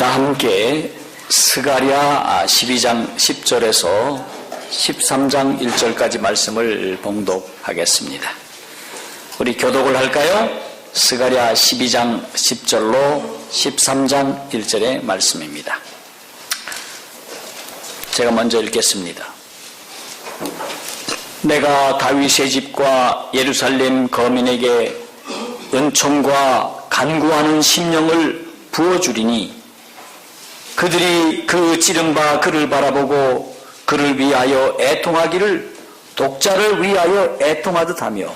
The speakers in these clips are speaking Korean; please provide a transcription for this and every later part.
다 함께 스가랴 12장 10절에서 13장 1절까지 말씀을 봉독하겠습니다. 우리 교독을 할까요? 스가랴 12장 10절로 13장 1절의 말씀입니다. 제가 먼저 읽겠습니다. 내가 다윗의 집과 예루살렘 거민에게 은총과 간구하는 심령을 부어주리니 그들이 그 찌른바 그를 바라보고 그를 위하여 애통하기를 독자를 위하여 애통하듯 하며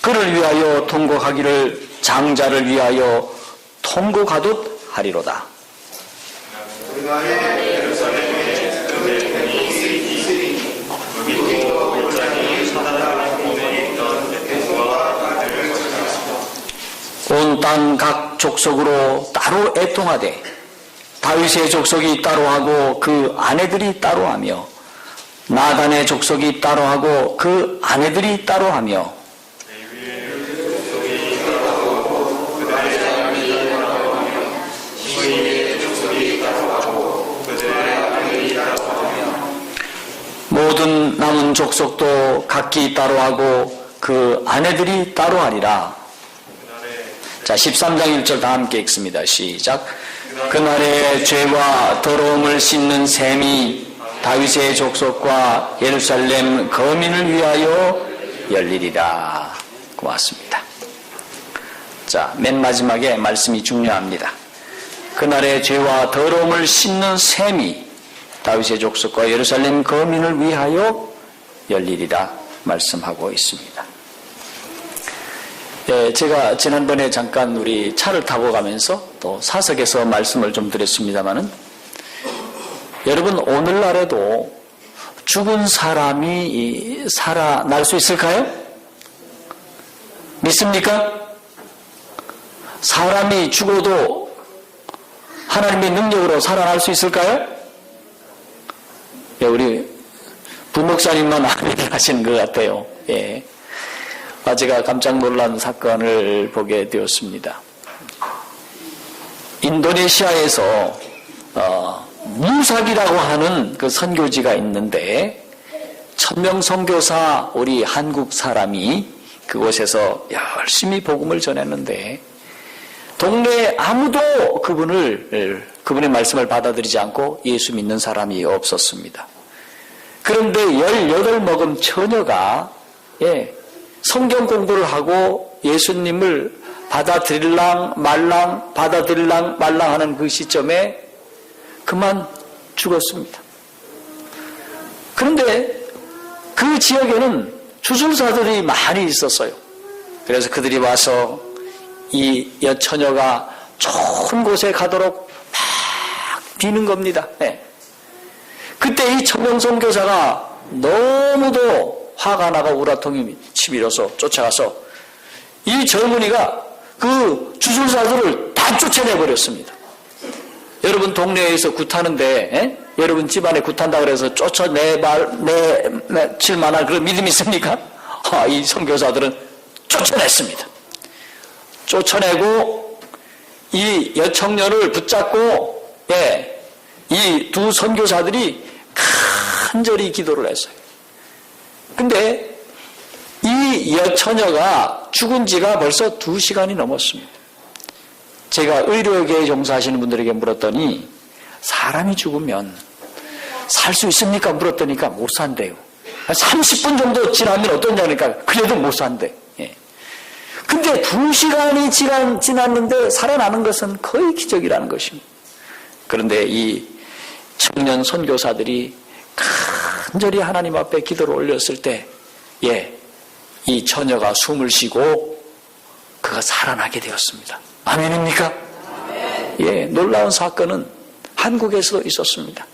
그를 위하여 통곡하기를 장자를 위하여 통곡하듯 하리로다. 온 땅 각 족속으로 따로 애통하되 다윗의 족속이 따로 하고 그 아내들이 따로 하며 나단의 족속이 따로 하고 그 아내들이 따로 하며 모든 남은 족속도 각기 따로 하고 그 아내들이 따로 하리라. 자, 13장 1절 다 함께 읽습니다. 시작. 그날에 죄와 더러움을 씻는 셈이 다윗의 족속과 예루살렘 거민을 위하여 열리리라. 고맙습니다. 자, 맨 마지막에 말씀이 중요합니다. 그날에 죄와 더러움을 씻는 셈이 다윗의 족속과 예루살렘 거민을 위하여 열리리라 말씀하고 있습니다. 제가 지난번에 잠깐 우리 차를 타고 가면서 또 사석에서 말씀을 좀 드렸습니다마는 여러분 오늘날에도 죽은 사람이 살아날 수 있을까요? 믿습니까? 사람이 죽어도 하나님의 능력으로 살아날 수 있을까요? 우리 부목사님만 아멘을 하시는 것 같아요. 예. 제가 깜짝 놀란 사건을 보게 되었습니다. 인도네시아에서 무삭이라고 하는 그 선교지가 있는데 1000명 선교사 우리 한국 사람이 그곳에서 열심히 복음을 전했는데 동네에 아무도 그분의 말씀을 받아들이지 않고 예수 믿는 사람이 없었습니다. 그런데 18먹은 처녀가 성경 공부를 하고 예수님을 받아들일랑 말랑 하는 그 시점에 그만 죽었습니다. 그런데 그 지역에는 주술사들이 많이 있었어요. 그래서 그들이 와서 이 여처녀가 좋은 곳에 가도록 막 비는 겁니다. 그때 이 천명선교사가 너무도 화가 나가 우라통이 치밀어서 쫓아가서 이 젊은이가 그 주술사들을 다 쫓아내버렸습니다. 여러분 동네에서 굿하는데 여러분 집안에 굿한다고 해서 쫓아내칠 만한 그런 믿음이 있습니까? 이 선교사들은 쫓아냈습니다. 쫓아내고 이 여청년을 붙잡고 이 두 선교사들이 간절히 기도를 했어요. 근데 이 여처녀가 죽은 지가 벌써 2시간이 넘었습니다. 제가 의료계에 종사하시는 분들에게 물었더니 사람이 죽으면 살 수 있습니까? 물었더니까 못 산대요. 30분 정도 지나면 어떠냐니까 그래도 못 산대. 근데 2시간이 지났는데 살아나는 것은 거의 기적이라는 것입니다. 그런데 이 청년 선교사들이 간절히 하나님 앞에 기도를 올렸을 때, 이 처녀가 숨을 쉬고 그가 살아나게 되었습니다. 아멘입니까? 아멘. 놀라운 사건은 한국에서도 있었습니다.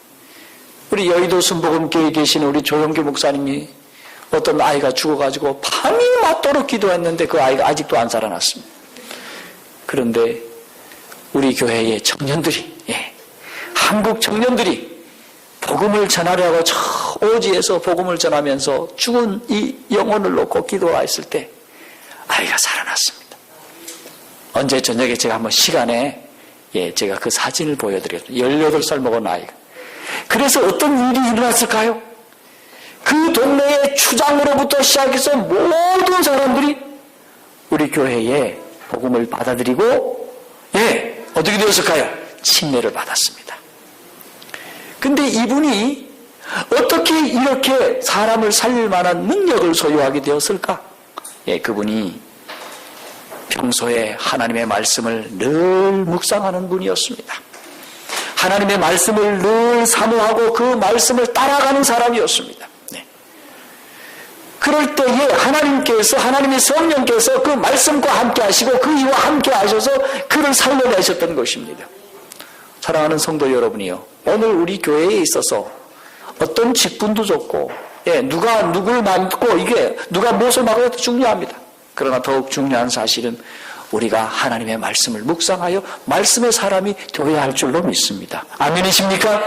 우리 여의도 순복음교회에 계시는 우리 조영규 목사님이 어떤 아이가 죽어가지고 밤이 맞도록 기도했는데 그 아이가 아직도 안 살아났습니다. 그런데 우리 교회의 청년들이, 한국 청년들이 복음을 전하려고 저 오지에서 복음을 전하면서 죽은 이 영혼을 놓고 기도했을 때 아이가 살아났습니다. 언제 저녁에 제가 한번 시간에 제가 그 사진을 보여드렸죠. 18살 먹은 아이가. 그래서 어떤 일이 일어났을까요? 그 동네의 추장으로부터 시작해서 모든 사람들이 우리 교회에 복음을 받아들이고, 어떻게 되었을까요? 침례를 받았습니다. 근데 이분이 어떻게 이렇게 사람을 살릴 만한 능력을 소유하게 되었을까? 그분이 평소에 하나님의 말씀을 늘 묵상하는 분이었습니다. 하나님의 말씀을 늘 사모하고 그 말씀을 따라가는 사람이었습니다. 그럴 때에 하나님의 성령께서 그 말씀과 함께 하시고 그 이와 함께 하셔서 그를 살려내셨던 것입니다. 사랑하는 성도 여러분이요, 오늘 우리 교회에 있어서 어떤 직분도 좋고, 누가 누굴 맡고, 이게 누가 무엇을 맡고 것도 중요합니다. 그러나 더욱 중요한 사실은 우리가 하나님의 말씀을 묵상하여 말씀의 사람이 되어야 할 줄로 믿습니다. 아멘이십니까?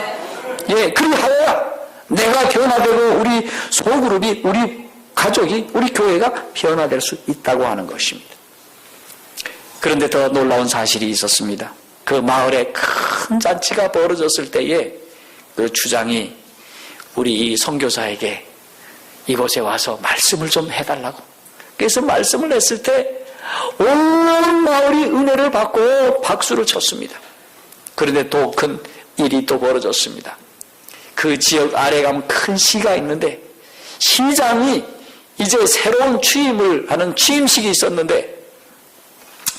그리하여야 내가 변화되고 우리 소그룹이, 우리 가족이, 우리 교회가 변화될 수 있다고 하는 것입니다. 그런데 더 놀라운 사실이 있었습니다. 그 마을에 큰 잔치가 벌어졌을 때에 그 주장이 우리 이 선교사에게 이곳에 와서 말씀을 좀 해달라고. 그래서 말씀을 했을 때 온 마을이 은혜를 받고 박수를 쳤습니다. 그런데 또 큰 일이 또 벌어졌습니다. 그 지역 아래 가면 큰 시가 있는데 시장이 이제 새로운 취임을 하는 취임식이 있었는데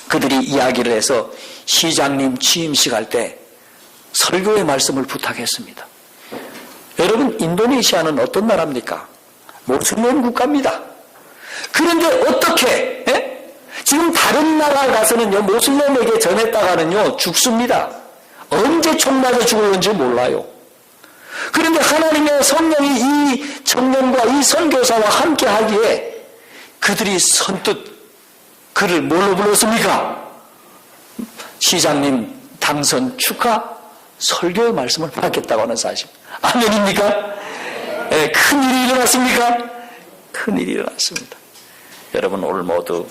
그들이 이야기를 해서 시장님 취임식 할 때 설교의 말씀을 부탁했습니다. 여러분, 인도네시아는 어떤 나라입니까? 모슬렘 국가입니다. 그런데 어떻게 지금 다른 나라 가서는요, 모슬렘에게 전했다가는요 죽습니다. 언제 총 맞아 죽을는지 몰라요. 그런데 하나님의 성령이 이 청년과 이 선교사와 함께 하기에 그들이 선뜻 그를 뭘로 불렀습니까? 시장님 당선 축하 설교의 말씀을 받겠다고 하는 사실. 아멘입니까? 큰 일이 일어났습니까? 큰 일이 일어났습니다. 여러분, 오늘 모두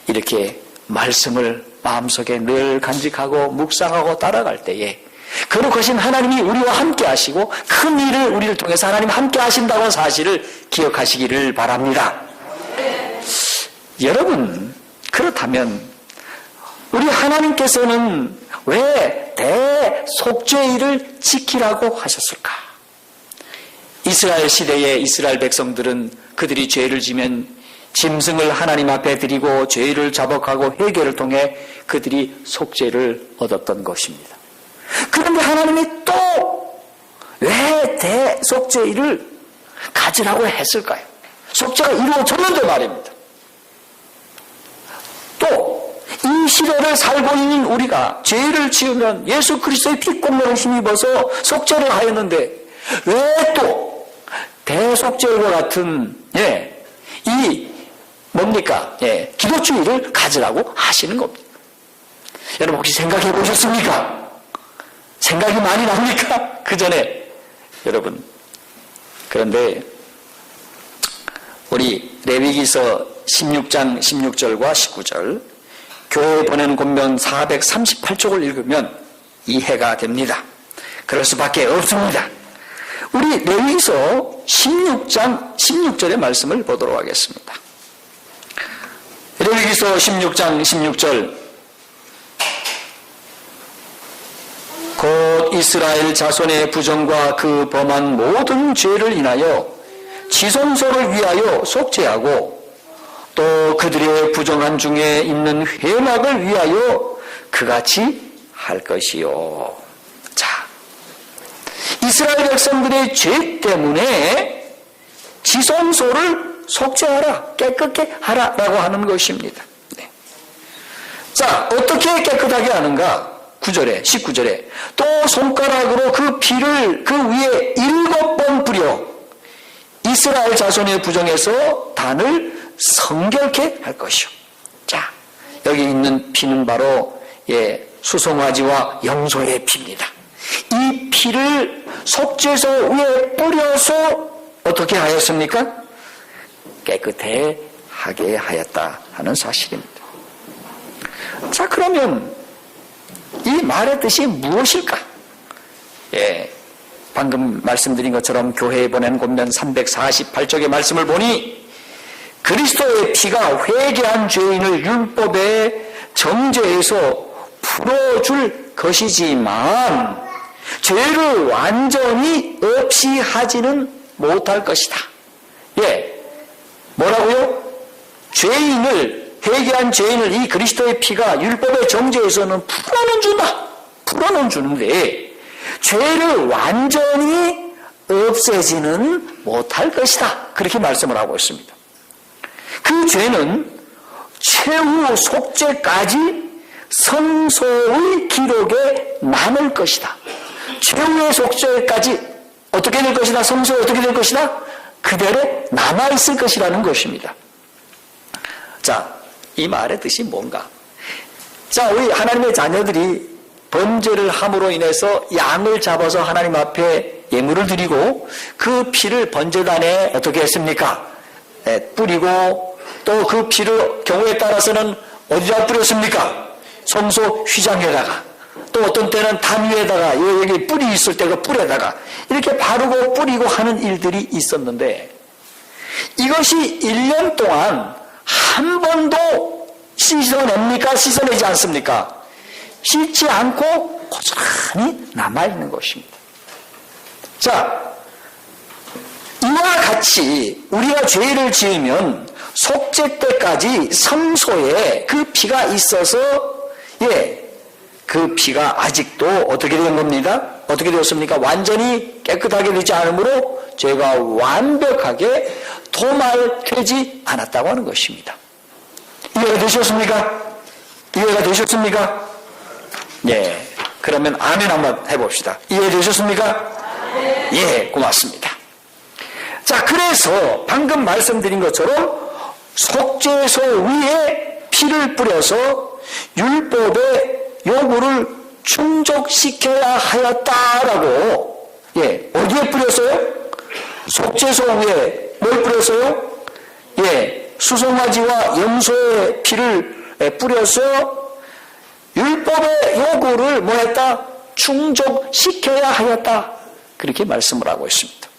이렇게 말씀을 마음속에 늘 간직하고 묵상하고 따라갈 때에 거룩하신 하나님이 우리와 함께 하시고 큰 일을 우리를 통해서 하나님 함께 하신다고 하는 사실을 기억하시기를 바랍니다. 여러분, 그렇다면 우리 하나님께서는 왜 대속죄일을 지키라고 하셨을까? 이스라엘 시대의 이스라엘 백성들은 그들이 죄를 지면 짐승을 하나님 앞에 드리고 죄를 자복하고 회개를 통해 그들이 속죄를 얻었던 것입니다. 그런데 하나님이 또 왜 대속죄일을 가지라고 했을까요? 속죄가 이루어졌는데 말입니다. 또 이 시대를 살고 있는 우리가 죄를 지으면 예수 그리스도의 피공로를 힘입어서 속죄를 하였는데 왜 또 대속죄일과 같은 이 뭡니까? 기도주의를 가지라고 하시는 겁니다. 여러분, 혹시 생각해 보셨습니까? 생각이 많이 납니까? 그 전에 여러분, 그런데 우리 레위기서 16장 16절과 19절 교회 보낸 권면 438쪽을 읽으면 이해가 됩니다. 그럴 수밖에 없습니다. 우리 레위기서 16장 16절의 말씀을 보도록 하겠습니다. 레위기서 16장 16절 곧 이스라엘 자손의 부정과 그 범한 모든 죄를 인하여 지성소를 위하여 속죄하고 또 그들의 부정한 중에 있는 회막을 위하여 그같이 할 것이요. 자, 이스라엘 백성들의 죄 때문에 지성소를 속죄하라, 깨끗게 하라라고 하는 것입니다. 자, 어떻게 깨끗하게 하는가? 9절에, 19절에 또 손가락으로 그 피를 그 위에 7번 뿌려 이스라엘 자손의 부정에서 단을 성결케 할 것이요. 자, 여기 있는 피는 바로 수송아지와 염소의 피입니다. 이 피를 속죄소 위에 뿌려서 어떻게 하였습니까? 깨끗해 하게 하였다 하는 사실입니다. 자, 그러면 이 말의 뜻이 무엇일까? 예, 방금 말씀드린 것처럼 교회에 보낸 권면 348쪽의 말씀을 보니 그리스도의 피가 회개한 죄인을 율법의 정죄에서 풀어줄 것이지만 죄를 완전히 없이 하지는 못할 것이다. 예, 뭐라고요? 회개한 죄인을 이 그리스도의 피가 율법의 정죄에서는 풀어는 주는데 죄를 완전히 없애지는 못할 것이다. 그렇게 말씀을 하고 있습니다. 그 죄는 최후 속죄까지 성소의 기록에 남을 것이다. 최후의 속죄까지 어떻게 될 것이다? 성소에 어떻게 될 것이다? 그대로 남아있을 것이라는 것입니다. 자, 이 말의 뜻이 뭔가? 자, 우리 하나님의 자녀들이 범죄를 함으로 인해서 양을 잡아서 하나님 앞에 예물을 드리고 그 피를 번제단에 어떻게 했습니까? 뿌리고 또 그 피를 경우에 따라서는 어디다 뿌렸습니까? 성소 휘장에다가 또 어떤 때는 담 위에다가 여기 뿌리 있을 때 그 뿔에다가 이렇게 바르고 뿌리고 하는 일들이 있었는데 이것이 1년 동안 한 번도 씻어냅니까? 씻어내지 않습니까? 씻지 않고 고스란히 남아있는 것입니다. 자, 이와 같이 우리가 죄를 지으면 속죄 때까지 성소에 그 피가 있어서 그 피가 아직도 어떻게 된 겁니다? 어떻게 되었습니까? 완전히 깨끗하게 되지 않으므로 죄가 완벽하게 도말되지 않았다고 하는 것입니다. 이해가 되셨습니까? 이해가 되셨습니까? 네. 그러면 아멘 한번 해봅시다. 이해되셨습니까? 예, 고맙습니다. 자, 그래서 방금 말씀드린 것처럼 속죄소 위에 피를 뿌려서 율법의 요구를 충족시켜야 하였다라고, 어디에 뿌렸어요? 속죄소 위에 뭘 뿌렸어요? 수송아지와 염소의 피를 뿌려서 율법의 요구를 뭐했다? 충족시켜야 하였다. 그렇게 말씀을 하고 있습니다.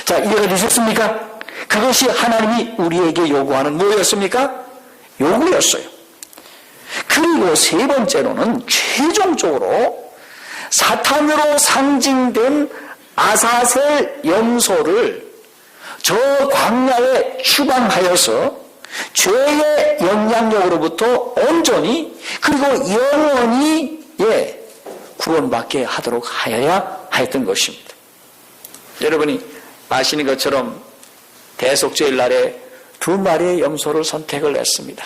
자, 이해가 되셨습니까? 그것이 하나님이 우리에게 요구하는 뭐였습니까? 요구였어요. 그리고 세 번째로는 최종적으로 사탄으로 상징된 아사셀 염소를 저 광야에 추방하여서 죄의 영향력으로부터 온전히 그리고 영원히 구원받게 하도록 하여야 하였던 것입니다. 여러분이 아시는 것처럼 대속죄일 날에 2마리의 염소를 선택을 했습니다.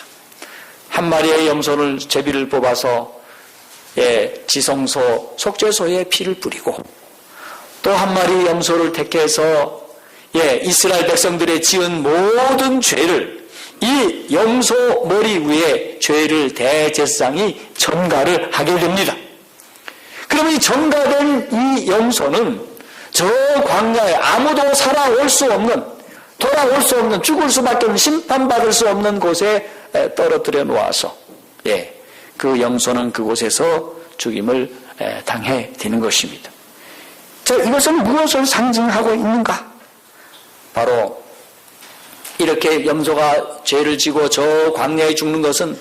한 마리의 염소를 제비를 뽑아서 지성소 속죄소에 피를 뿌리고 또 한 마리의 염소를 택해서 이스라엘 백성들의 지은 모든 죄를 이 염소 머리 위에 죄를 대제사장이 전가를 하게 됩니다. 그러면 이 전가된 이 염소는 저 광야에 아무도 돌아올 수 없는 죽을 수밖에 없는 심판받을 수 없는 곳에 떨어뜨려 놓아서 그 염소는 그곳에서 죽임을 당해 되는 것입니다. 자, 이것은 무엇을 상징하고 있는가? 바로 이렇게 염소가 죄를 지고 저 광야에 죽는 것은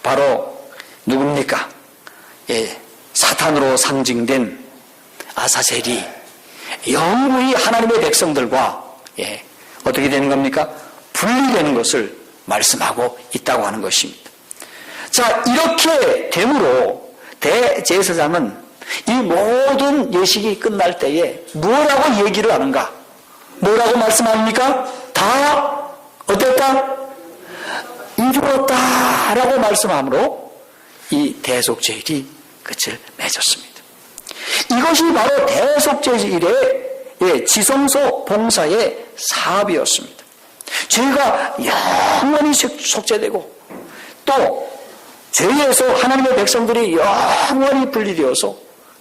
바로 누굽니까? 사탄으로 상징된 아사셀이 영구히 하나님의 백성들과 어떻게 되는 겁니까? 분리되는 것을 말씀하고 있다고 하는 것입니다. 자, 이렇게 됨으로 대제사장은 이 모든 예식이 끝날 때에 뭐라고 얘기를 하는가? 뭐라고 말씀합니까? 다 어땠다? 이루었다라고 말씀하므로 이 대속죄일이 끝을 맺었습니다. 이것이 바로 대속죄일의 지성소 봉사의 사업이었습니다. 죄가 영원히 속죄되고 또 죄에서 하나님의 백성들이 영원히 분리되어서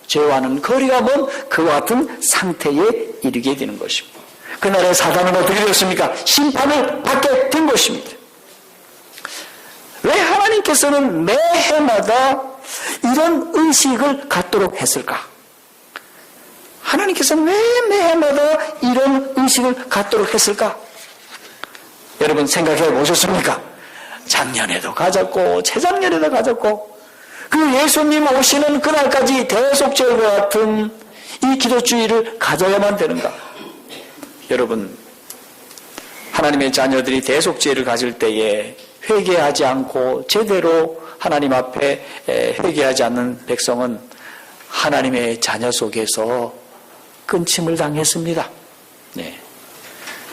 죄와는 거리가 먼 그와 같은 상태에 이르게 되는 것입니다. 그날의 사단은 어떻게 되었습니까? 심판을 받게 된 것입니다. 왜 하나님께서는 매해마다 이런 의식을 갖도록 했을까? 하나님께서는 왜 매해마다 이런 의식을 갖도록 했을까? 여러분 생각해 보셨습니까? 작년에도 가졌고 재작년에도 가졌고 그 예수님 오시는 그날까지 대속죄와 같은 이 기도주의를 가져야만 되는가? 여러분, 하나님의 자녀들이 대속죄를 가질 때에 회개하지 않고 제대로 하나님 앞에 회개하지 않는 백성은 하나님의 자녀 속에서 끊침을 당했습니다. 네.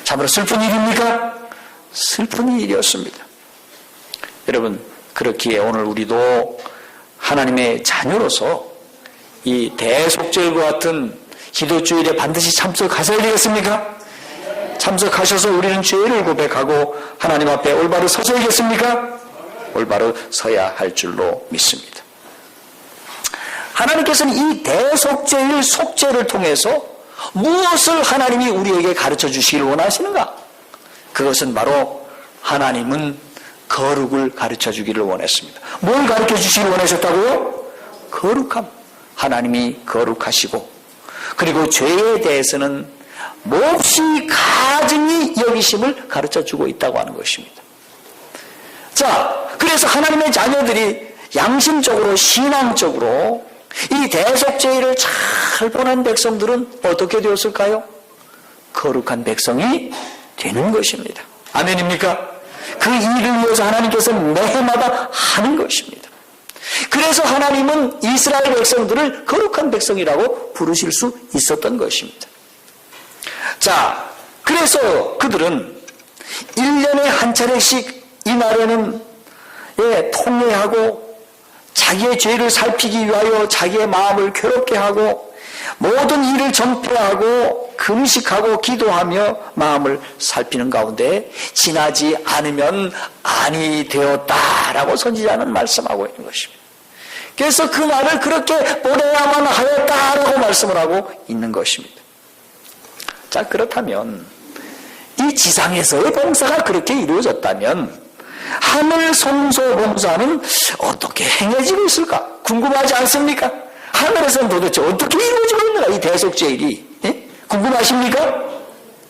참으로 슬픈 일입니까? 슬픈 일이었습니다. 여러분, 그렇기에 오늘 우리도 하나님의 자녀로서 이 대속죄일과 같은 기도주일에 반드시 참석하셔야 되겠습니까? 참석하셔서 우리는 죄를 고백하고 하나님 앞에 올바로 서셔야겠습니까? 올바로 서야 할 줄로 믿습니다. 하나님께서는 이 대속죄일 속죄를 통해서 무엇을 하나님이 우리에게 가르쳐 주시길 원하시는가? 그것은 바로 하나님은 거룩을 가르쳐 주기를 원했습니다. 뭘 가르쳐 주시길 원하셨다고요? 거룩함. 하나님이 거룩하시고 그리고 죄에 대해서는 몹시 가증히 여기심을 가르쳐 주고 있다고 하는 것입니다. 자, 그래서 하나님의 자녀들이 양심적으로 신앙적으로 이 대속죄를 잘 보는 백성들은 어떻게 되었을까요? 거룩한 백성이 되는 것입니다. 아멘입니까? 그 일을 위해서 하나님께서는 매해마다 하는 것입니다. 그래서 하나님은 이스라엘 백성들을 거룩한 백성이라고 부르실 수 있었던 것입니다. 자, 그래서 그들은 1년에 한 차례씩 이날에는 통회하고 자기의 죄를 살피기 위하여 자기의 마음을 괴롭게 하고 모든 일을 정폐하고 금식하고 기도하며 마음을 살피는 가운데 지나지 않으면 아니 되었다라고 선지자는 말씀하고 있는 것입니다. 그래서 그 말을 그렇게 보내야만 하였다라고 말씀을 하고 있는 것입니다. 자, 그렇다면 이 지상에서의 봉사가 그렇게 이루어졌다면 하늘 성소 봉사는 어떻게 행해지고 있을까? 궁금하지 않습니까? 하늘에서는 도대체 어떻게 이루어지고 있는가? 이 대속죄일이 궁금하십니까?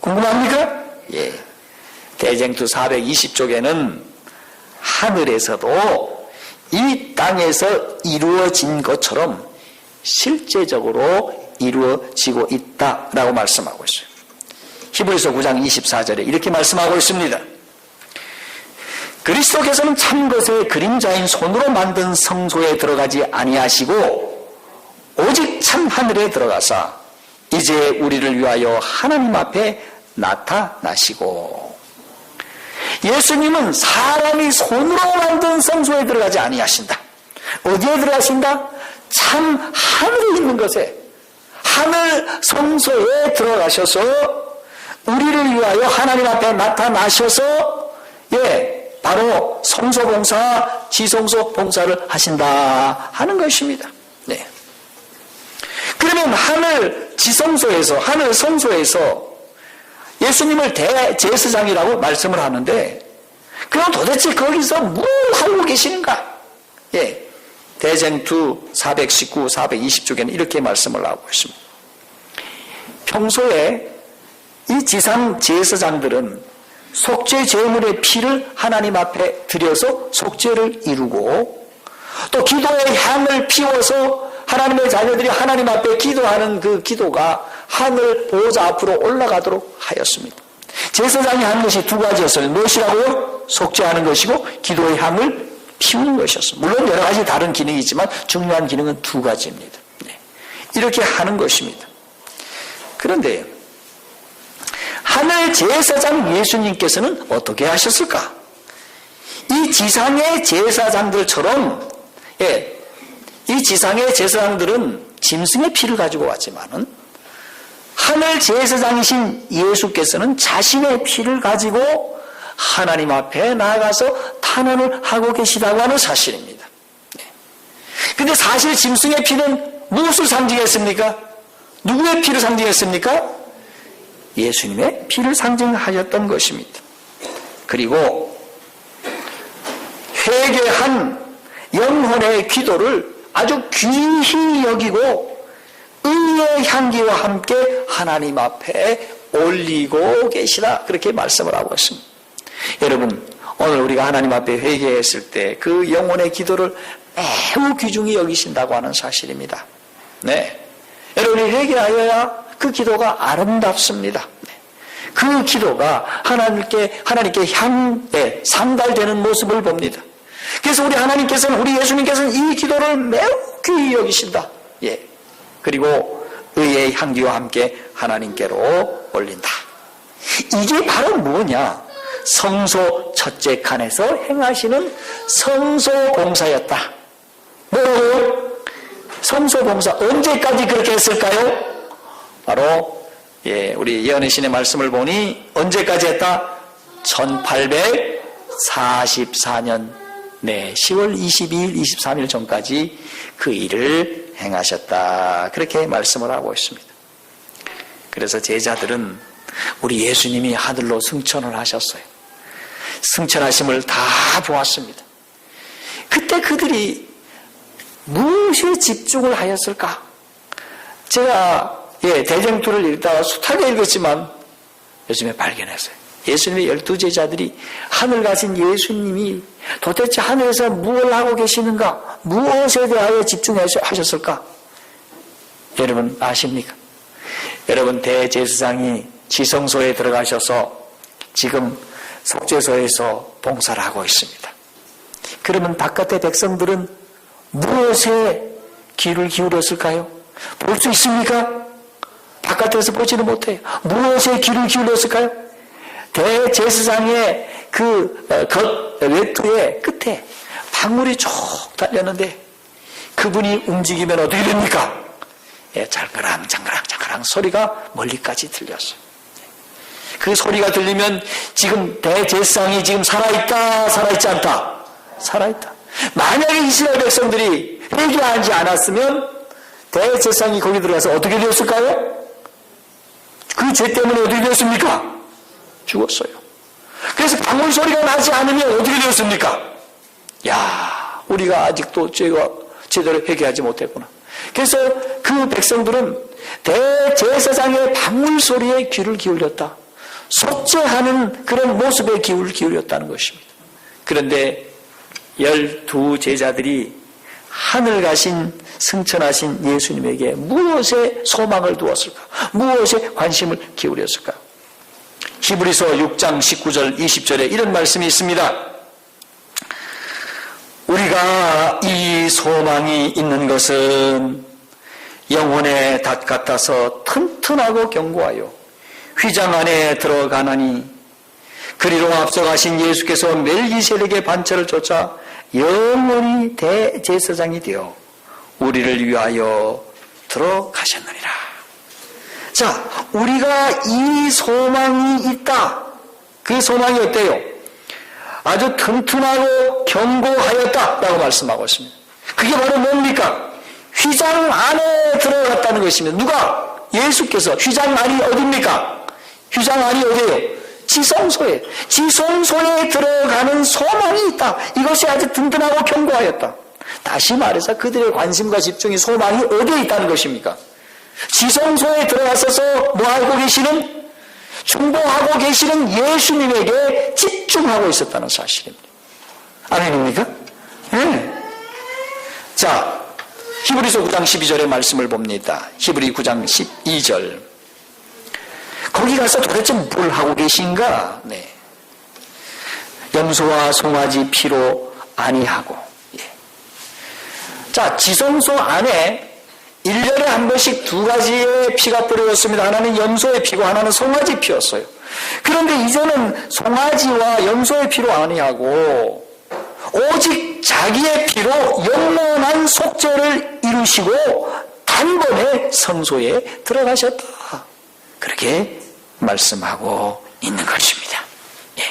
궁금합니까? 예. 대쟁투 420쪽에는 하늘에서도 이 땅에서 이루어진 것처럼 실제적으로 이루어지고 있다라고 말씀하고 있어요. 히브리서 9장 24절에 이렇게 말씀하고 있습니다. 그리스도께서는 참 것의 그림자인 손으로 만든 성소에 들어가지 아니하시고 오직 참 하늘에 들어가사 이제 우리를 위하여 하나님 앞에 나타나시고 예수님은 사람이 손으로 만든 성소에 들어가지 아니하신다. 어디에 들어가신다? 참 하늘에 있는 것에 하늘 성소에 들어가셔서 우리를 위하여 하나님 앞에 나타나셔서 바로 성소봉사, 지성소 봉사를 하신다 하는 것입니다. 네. 그러면 하늘 지성소에서, 하늘 성소에서 예수님을 대제사장이라고 말씀을 하는데, 그럼 도대체 거기서 뭘 하고 계시는가? 대쟁투 419, 420쪽에는 이렇게 말씀을 하고 있습니다. 평소에 이 지상 제사장들은 속죄 제물의 피를 하나님 앞에 드려서 속죄를 이루고 또 기도의 향을 피워서 하나님의 자녀들이 하나님 앞에 기도하는 그 기도가 하늘 보호자 앞으로 올라가도록 하였습니다. 제사장이 하는 것이 두 가지였어요. 무엇이라고요? 속죄하는 것이고 기도의 향을 피우는 것이었습니다. 물론 여러 가지 다른 기능이 있지만 중요한 기능은 두 가지입니다. 이렇게 하는 것입니다. 그런데 하늘 제사장 예수님께서는 어떻게 하셨을까? 이 지상의 제사장들처럼 이 지상의 제사장들은 짐승의 피를 가지고 왔지만은 하늘 제사장이신 예수께서는 자신의 피를 가지고 하나님 앞에 나아가서 탄원을 하고 계시다고 하는 사실입니다. 그런데 사실 짐승의 피는 무엇을 상징했습니까? 누구의 피를 상징했습니까? 예수님의 피를 상징하였던 것입니다. 그리고 회개한 영혼의 기도를 아주 귀히 여기고 의의 향기와 함께 하나님 앞에 올리고 계시다. 그렇게 말씀을 하고 있습니다. 여러분, 오늘 우리가 하나님 앞에 회개했을 때 그 영혼의 기도를 매우 귀중히 여기신다고 하는 사실입니다. 네. 여러분이 회개하여야 그 기도가 아름답습니다. 네. 그 기도가 하나님께 상달되는 모습을 봅니다. 그래서 우리 예수님께서는 이 기도를 매우 귀히 여기신다. 예. 그리고 의의 향기와 함께 하나님께로 올린다. 이게 바로 뭐냐? 성소 첫째 칸에서 행하시는 성소 봉사였다. 뭐예요? 성소 봉사. 언제까지 그렇게 했을까요? 바로 우리 예언의 신의 말씀을 보니 언제까지 했다? 1844년 10월 22일, 23일 전까지 그 일을 행하셨다. 그렇게 말씀을 하고 있습니다. 그래서 제자들은 우리 예수님이 하늘로 승천을 하셨어요. 승천하심을 다 보았습니다. 그때 그들이 무엇에 집중을 하였을까? 제가 대쟁투를 읽다가 숱하게 읽었지만 요즘에 발견했어요. 예수님의 12제자들이 하늘 가신 예수님이 도대체 하늘에서 무엇을 하고 계시는가? 무엇에 대하여 집중하셨을까? 여러분 아십니까? 여러분 대제사장이 지성소에 들어가셔서 지금 속죄소에서 봉사를 하고 있습니다. 그러면 바깥의 백성들은 무엇에 귀를 기울였을까요? 볼 수 있습니까? 바깥에서 보지는 못해요. 무엇에 귀를 기울였을까요? 대제사장의 그 외투의 끝에 방울이 쭉 달렸는데 그분이 움직이면 어떻게 됩니까? 장그랑 소리가 멀리까지 들렸어요. 그 소리가 들리면 지금 대제사장이 지금 살아있다, 살아있지 않다? 살아있다. 만약에 이스라엘 백성들이 회개하지 않았으면 대제사장이 거기 들어가서 어떻게 되었을까요? 그 죄 때문에 어떻게 되었습니까? 죽었어요. 그래서 방울 소리가 나지 않으면 어떻게 되었습니까? 야, 우리가 아직도 죄가 제대로 회개하지 못했구나. 그래서 그 백성들은 대제사장의 방울 소리에 귀를 기울였다. 속죄하는 그런 모습에 귀를 기울였다는 것입니다. 그런데 12제자들이 하늘 가신 승천하신 예수님에게 무엇에 소망을 두었을까? 무엇에 관심을 기울였을까? 히브리서 6장 19절 20절에 이런 말씀이 있습니다. 우리가 이 소망이 있는 것은 영혼의 닷 같아서 튼튼하고 견고하여 휘장 안에 들어가나니 그리로 앞서가신 예수께서 멜기세덱의 반차를 쫓아 영원히 대제사장이 되어 우리를 위하여 들어가셨느니라. 자, 우리가 이 소망이 있다. 그 소망이 어때요? 아주 튼튼하고 견고하였다라고 말씀하고 있습니다. 그게 바로 뭡니까? 휘장 안에 들어갔다는 것입니다. 누가? 예수께서. 휘장 안이 어디입니까? 휘장 안이 어디예요? 지성소에. 지성소에 들어가는 소망이 있다. 이것이 아주 든든하고 견고하였다. 다시 말해서 그들의 관심과 집중이 소망이 어디에 있다는 것입니까? 지성소에 들어가셔서 뭐하고 계시는? 중보하고 계시는 예수님에게 집중하고 있었다는 사실입니다. 아멘입니까? 네. 자, 히브리서 9장 12절의 말씀을 봅니다. 히브리 9장 12절. 거기 가서 도대체 뭘 하고 계신가? 네. 염소와 송아지 피로 아니하고. 예. 자, 지성소 안에 1년에 한 번씩 두 가지의 피가 뿌려졌습니다. 하나는 염소의 피고 하나는 송아지 피였어요. 그런데 이제는 송아지와 염소의 피로 아니하고 오직 자기의 피로 영원한 속죄를 이루시고 단번에 성소에 들어가셨다. 그렇게 말씀하고 있는 것입니다. 예.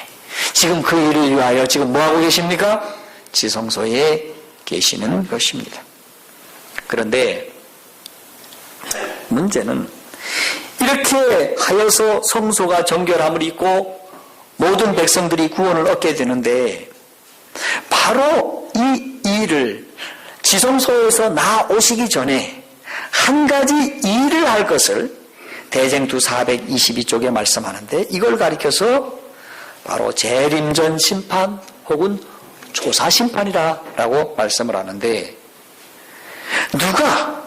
지금 그 일을 위하여 지금 뭐하고 계십니까? 지성소에 계시는 것입니다. 그런데 문제는 이렇게 하여서 성소가 정결함을 입고 모든 백성들이 구원을 얻게 되는데 바로 이 일을 지성소에서 나오시기 전에 한 가지 일을 할 것을 대쟁투 422쪽에 말씀하는데, 이걸 가리켜서 바로 재림전 심판 혹은 조사 심판이라고 말씀을 하는데, 누가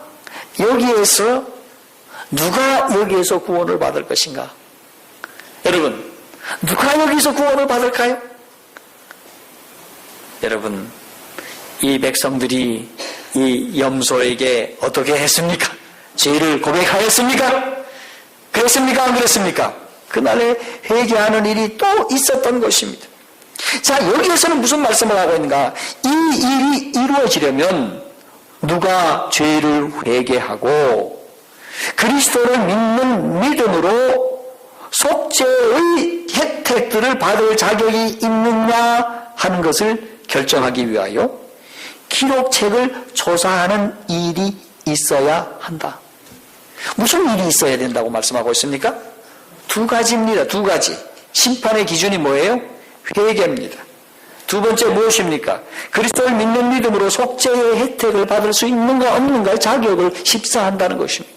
여기에서 구원을 받을 것인가? 여러분, 누가 여기서 구원을 받을까요? 여러분, 이 백성들이 이 염소에게 어떻게 했습니까? 죄를 고백하였습니까? 그랬습니까? 안 그랬습니까? 그날에 회개하는 일이 또 있었던 것입니다. 자, 여기에서는 무슨 말씀을 하고 있는가? 이 일이 이루어지려면 누가 죄를 회개하고 그리스도를 믿는 믿음으로 속죄의 혜택들을 받을 자격이 있느냐 하는 것을 결정하기 위하여 기록책을 조사하는 일이 있어야 한다. 무슨 일이 있어야 된다고 말씀하고 있습니까? 두 가지입니다. 두 가지. 심판의 기준이 뭐예요? 회개입니다. 두 번째 무엇입니까? 그리스도를 믿는 믿음으로 속죄의 혜택을 받을 수 있는가 없는가의 자격을 심사한다는 것입니다.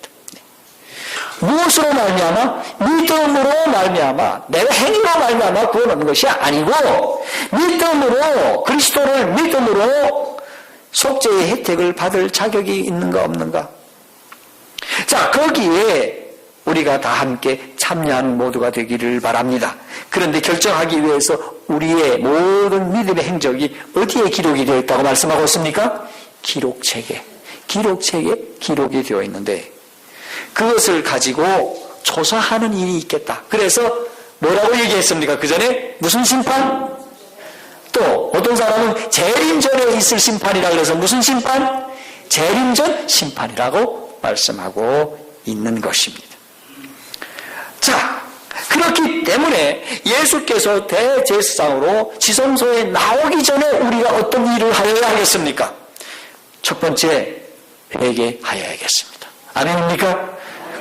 무엇으로 말미암아? 믿음으로 말미암아. 내가 행위로 말미암아 구원하는 것이 아니고 믿음으로, 그리스도를 믿음으로 속죄의 혜택을 받을 자격이 있는가 없는가. 자, 거기에 우리가 다 함께 참여하는 모두가 되기를 바랍니다. 그런데 결정하기 위해서 우리의 모든 믿음의 행적이 어디에 기록이 되어 있다고 말씀하고 있습니까? 기록책에 기록이 되어 있는데, 그것을 가지고 조사하는 일이 있겠다. 그래서 뭐라고 얘기했습니까? 그 전에 무슨 심판? 또 어떤 사람은 재림전에 있을 심판이라고 해서 무슨 심판? 재림전 심판이라고 말씀하고 있는 것입니다. 자, 그렇기 때문에 예수께서 대제사장으로 지성소에 나오기 전에 우리가 어떤 일을 하여야 하겠습니까? 첫 번째, 회개하여야겠습니다. 아멘입니까?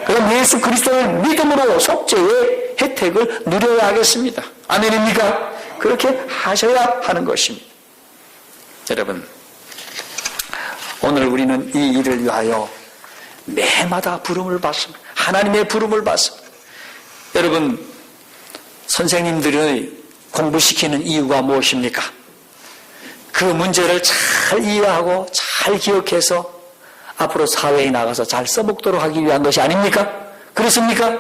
그럼 예수 그리스도를 믿음으로 속죄의 혜택을 누려야 하겠습니다. 아멘입니까? 그렇게 하셔야 하는 것입니다. 여러분, 오늘 우리는 이 일을 위하여 매마다 부름을 받습니다. 하나님의 부름을 받습니다. 여러분, 선생님들을 공부시키는 이유가 무엇입니까? 그 문제를 잘 이해하고 잘 기억해서 앞으로 사회에 나가서 잘 써먹도록 하기 위한 것이 아닙니까? 그렇습니까?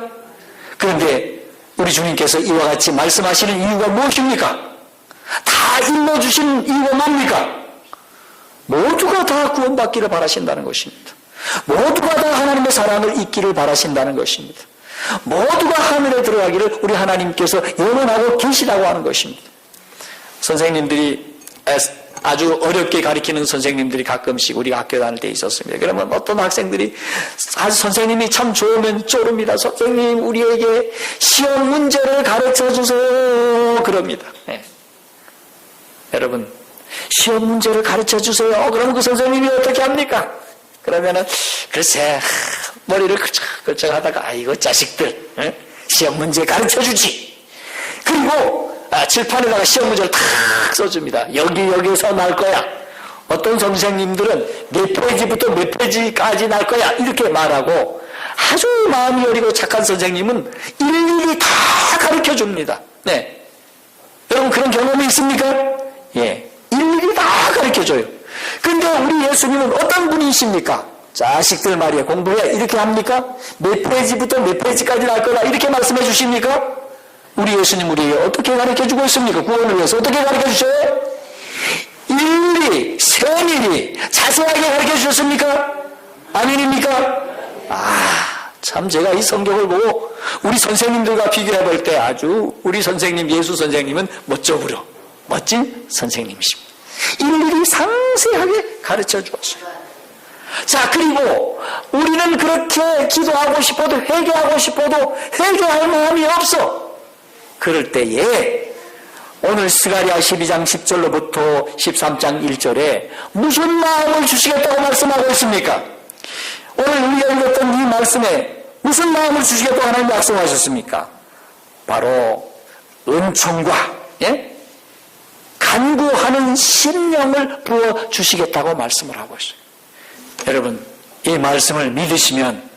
그런데 우리 주님께서 이와 같이 말씀하시는 이유가 무엇입니까? 다 일러주시는 이유가 뭡니까? 모두가 다 구원받기를 바라신다는 것입니다. 모두가 다 하나님의 사랑을 잊기를 바라신다는 것입니다. 모두가 하늘에 들어가기를 우리 하나님께서 영원하고 계시다고 하는 것입니다. 선생님들이 아주 어렵게 가르치는 선생님들이 가끔씩 우리 학교 다닐 때 있었습니다. 그러면 어떤 학생들이 아주 선생님이 참 좋으면 쪼릅니다. 선생님, 우리에게 시험 문제를 가르쳐 주세요. 그럽니다. 네. 여러분, 시험 문제를 가르쳐 주세요. 그러면 그 선생님이 어떻게 합니까? 그러면은 글쎄 머리를 끌쩍끌쩍 하다가 아이고 자식들, 시험 문제 가르쳐 주지. 그리고 칠판에다가 시험 문제를 탁 써줍니다. 여기서 날 거야. 어떤 선생님들은 몇 페이지부터 몇 페이지까지 날 거야. 이렇게 말하고, 아주 마음이 여리고 착한 선생님은 일일이 다 가르쳐 줍니다. 네. 여러분, 그런 경험이 있습니까? 예. 일일이 다 가르쳐 줘요. 근데 우리 예수님은 어떤 분이십니까? 자식들 말이야, 공부해. 이렇게 합니까? 몇 페이지부터 몇 페이지까지 날 거다. 이렇게 말씀해 주십니까? 우리 예수님 우리에게 어떻게 가르쳐주고 있습니까? 구원을 위해서 어떻게 가르쳐주셔요? 일일이, 세밀히, 자세하게 가르쳐주셨습니까? 아멘입니까? 참 제가 이 성경을 보고 우리 선생님들과 비교해 볼 때 아주 우리 선생님, 예수 선생님은 멋져부려 멋진 선생님이십니다. 일일이 상세하게 가르쳐 주었어요. 자, 그리고 우리는 그렇게 기도하고 싶어도 회개하고 싶어도 회개할 마음이 없어. 그럴 때에 오늘 스가랴 12장 10절로부터 13장 1절에 무슨 마음을 주시겠다고 말씀하고 있습니까? 오늘 우리가 읽었던 이 말씀에 무슨 마음을 주시겠다고 하나님 약속하셨습니까? 바로 은총과 간구하는 심령을 부어주시겠다고 말씀을 하고 있어요. 여러분, 이 말씀을 믿으시면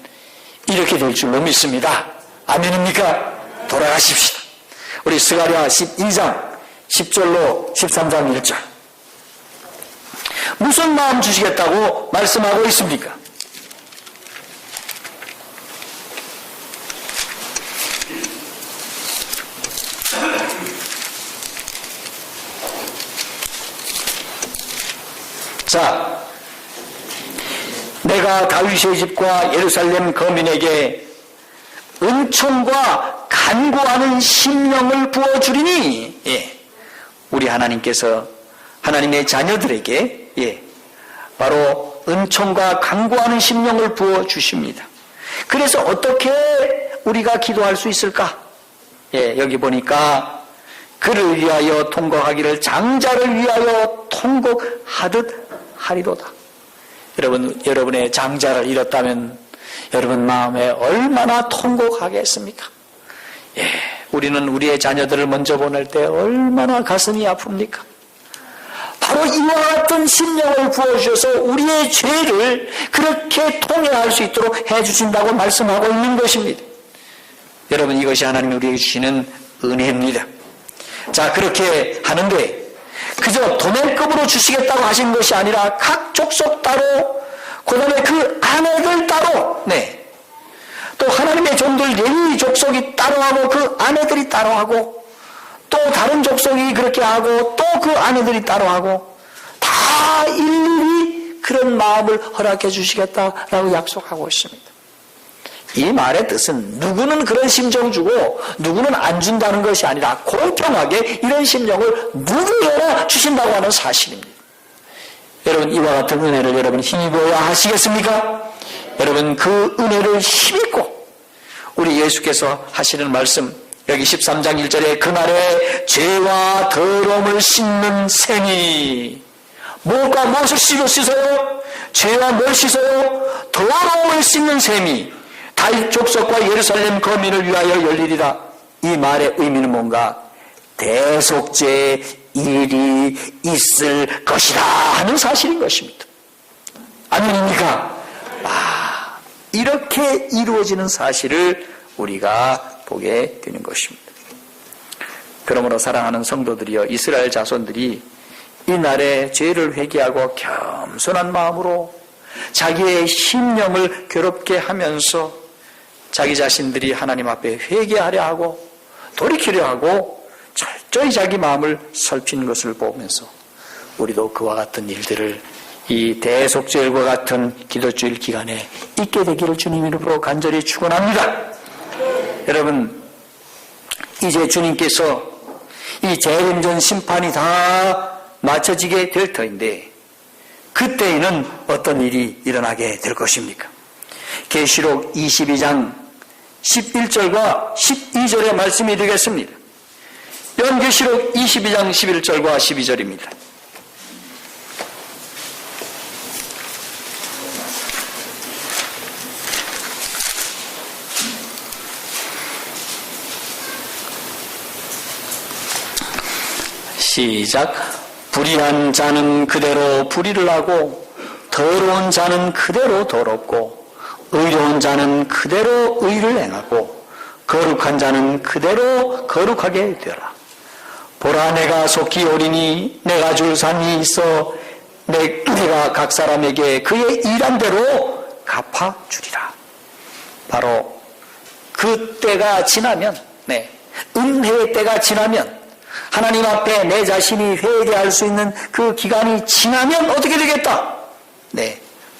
이렇게 될 줄로 믿습니다. 아멘입니까? 돌아가십시다. 우리 스가랴 12장 10절로 13장 1절. 무슨 마음 주시겠다고 말씀하고 있습니까? 자, 내가 다윗의 집과 예루살렘 거민에게 은총과 간구하는 심령을 부어주리니, 우리 하나님께서 하나님의 자녀들에게 바로 은총과 간구하는 심령을 부어주십니다. 그래서 어떻게 우리가 기도할 수 있을까? 여기 보니까 그를 위하여 통곡하기를 장자를 위하여 통곡하듯 하리로다. 여러분의 장자를 잃었다면 여러분 마음에 얼마나 통곡하겠습니까? 우리는 우리의 자녀들을 먼저 보낼 때 얼마나 가슴이 아픕니까? 바로 이와 같은 심령을 부어주셔서 우리의 죄를 그렇게 통회할 수 있도록 해주신다고 말씀하고 있는 것입니다. 여러분, 이것이 하나님이 우리에게 주시는 은혜입니다. 자, 그렇게 하는데 그저 도면급으로 주시겠다고 하신 것이 아니라 각 족속 따로, 그 다음에 그 아내들 따로, 또 하나님의 종들 레위 족속이 따로 하고 그 아내들이 따로 하고, 또 다른 족속이 그렇게 하고 또 그 아내들이 따로 하고, 다 일일이 그런 마음을 허락해 주시겠다라고 약속하고 있습니다. 이 말의 뜻은 누구는 그런 심정 주고 누구는 안 준다는 것이 아니라 공평하게 이런 심령을 누구에나 주신다고 하는 사실입니다. 여러분, 이와 같은 은혜를 여러분 힘입어야 하시겠습니까? 여러분, 그 은혜를 힘입고 우리 예수께서 하시는 말씀, 여기 13장 1절에 그날에 죄와 더러움을 씻는 셈이, 무엇을 씻어요? 죄와 뭘 씻어요? 더러움을 씻는 셈이 다윗 족속과 예루살렘 거민을 위하여 열리리라. 이 말의 의미는 뭔가? 대속죄의 일이 있을 것이다 하는 사실인 것입니다. 아멘입니까? 이렇게 이루어지는 사실을 우리가 보게 되는 것입니다. 그러므로 사랑하는 성도들이여, 이스라엘 자손들이 이 날에 죄를 회개하고 겸손한 마음으로 자기의 심령을 괴롭게 하면서 자기 자신들이 하나님 앞에 회개하려 하고 돌이키려 하고 철저히 자기 마음을 살피는 것을 보면서 우리도 그와 같은 일들을 이 대속죄일과 같은 기도주일 기간에 있게 되기를 주님 이름으로 간절히 축원합니다. 여러분, 이제 주님께서 이 재림전 심판이 다 마쳐지게 될 터인데 그때에는 어떤 일이 일어나게 될 것입니까? 계시록 22장 11절과 12절의 말씀이 되겠습니다. 연계시록 22장 11절과 12절입니다. 시작. 불의한 자는 그대로 불의를 하고 더러운 자는 그대로 더럽고 의로운 자는 그대로 의를 행하고 거룩한 자는 그대로 거룩하게 되라. 보라, 내가 속히 오리니 내가 줄 산이 있어 내가 각 사람에게 그의 일한 대로 갚아주리라. 바로 그 때가 지나면, 은혜의 때가 지나면, 하나님 앞에 내 자신이 회개할 수 있는 그 기간이 지나면 어떻게 되겠다?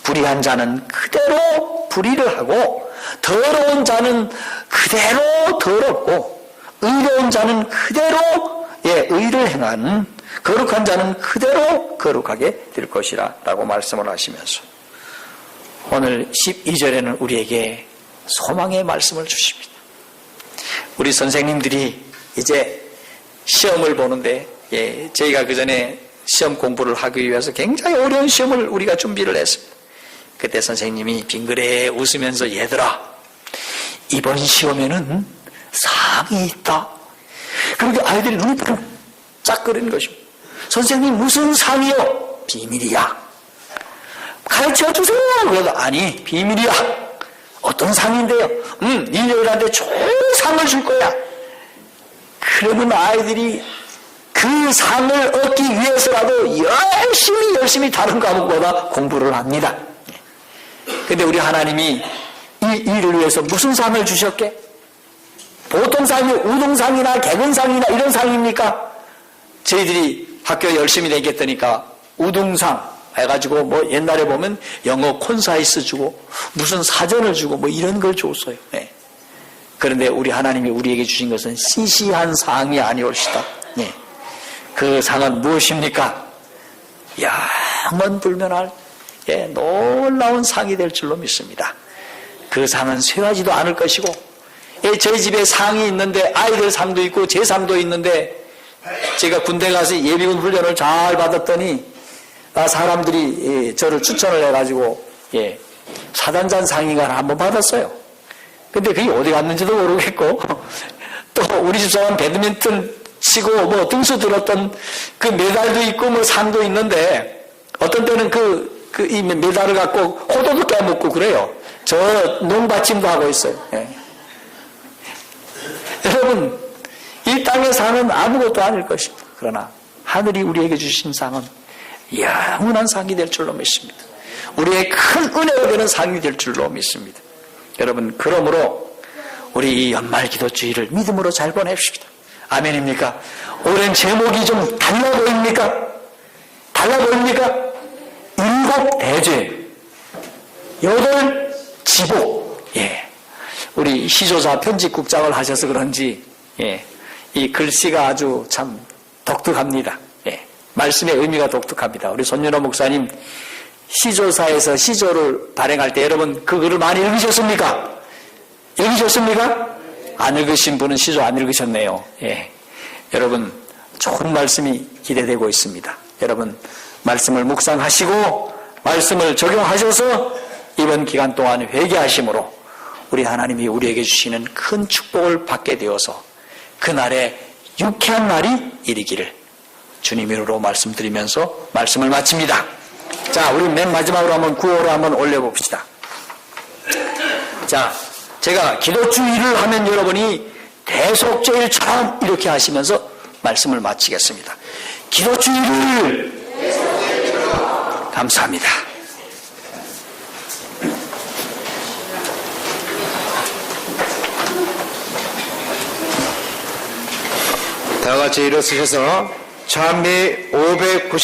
불의한 자는 그대로 불의를 하고 더러운 자는 그대로 더럽고 의로운 자는 그대로 의를 행하는 거룩한 자는 그대로 거룩하게 될 것이라 라고 말씀을 하시면서 오늘 12절에는 우리에게 소망의 말씀을 주십니다. 우리 선생님들이 이제 시험을 보는데 저희가 그 전에 시험 공부를 하기 위해서 굉장히 어려운 시험을 우리가 준비를 했습니다. 그때 선생님이 빙그레 웃으면서 얘들아, 이번 시험에는 상이 있다. 그런데 아이들이 눈이 쫙 끓이는 것입니다. 선생님 무슨 상이요? 비밀이야. 가르쳐 주세요. 그래도 아니 비밀이야. 어떤 상인데요? 일요일한테 좋은 상을 줄 거야. 그러면 아이들이 그 상을 얻기 위해서라도 열심히 다른 과목보다 공부를 합니다. 근데 우리 하나님이 이 일을 위해서 무슨 상을 주셨게? 보통 상이 우등상이나 개근상이나 이런 상입니까? 저희들이 학교 열심히 다녔더니까 우등상 해가지고 뭐 옛날에 보면 영어 콘사이스 주고 무슨 사전을 주고 뭐 이런 걸 줬어요. 네. 그런데 우리 하나님이 우리에게 주신 것은 시시한 상이 아니올시다. 네. 그 상은 무엇입니까? 영원불면할 놀라운 상이 될 줄로 믿습니다. 그 상은 쇠하지도 않을 것이고, 저희 집에 상이 있는데 아이들 상도 있고 제 상도 있는데, 제가 군대 가서 예비군 훈련을 잘 받았더니 사람들이 저를 추천을 해가지고 사단장 상인가 한번 받았어요. 근데 그게 어디 갔는지도 모르겠고, 또 우리 집사람 배드민턴 치고 뭐 등수 들었던 그 메달도 있고 뭐 상도 있는데, 어떤 때는 이 메달을 갖고 호도도 깨먹고 그래요. 저 농받침도 하고 있어요. 여러분, 이 땅의 상은 아무것도 아닐 것입니다. 그러나 하늘이 우리에게 주신 상은 영원한 상이 될 줄로 믿습니다. 우리의 큰 은혜가 되는 상이 될 줄로 믿습니다. 여러분, 그러므로 우리 이 연말 기도주의를 믿음으로 잘 보냅시다. 아멘입니까? 올해는 제목이 좀 달라 보입니까? 달라 보입니까? 7 대죄, 8 지복. 우리 시조사 편집국장을 하셔서 그런지 이 글씨가 아주 참 독특합니다. 말씀의 의미가 독특합니다. 우리 손윤호 목사님 시조사에서 시조를 발행할 때 여러분 그 글을 많이 읽으셨습니까? 읽으셨습니까? 안 읽으신 분은 시조 안 읽으셨네요. 여러분 좋은 말씀이 기대되고 있습니다. 여러분 말씀을 묵상하시고 말씀을 적용하셔서 이번 기간 동안 회개하심으로 우리 하나님이 우리에게 주시는 큰 축복을 받게 되어서 그날에 유쾌한 날이 이르기를 주님 이름으로 말씀드리면서 말씀을 마칩니다. 자, 우리 맨 마지막으로 한번 구호를 한번 올려봅시다. 자, 제가 기도주의를 하면 여러분이 대속죄일처럼 이렇게 하시면서 말씀을 마치겠습니다. 기도주의를 감사합니다. 다 같이 일어서셔서 찬미 590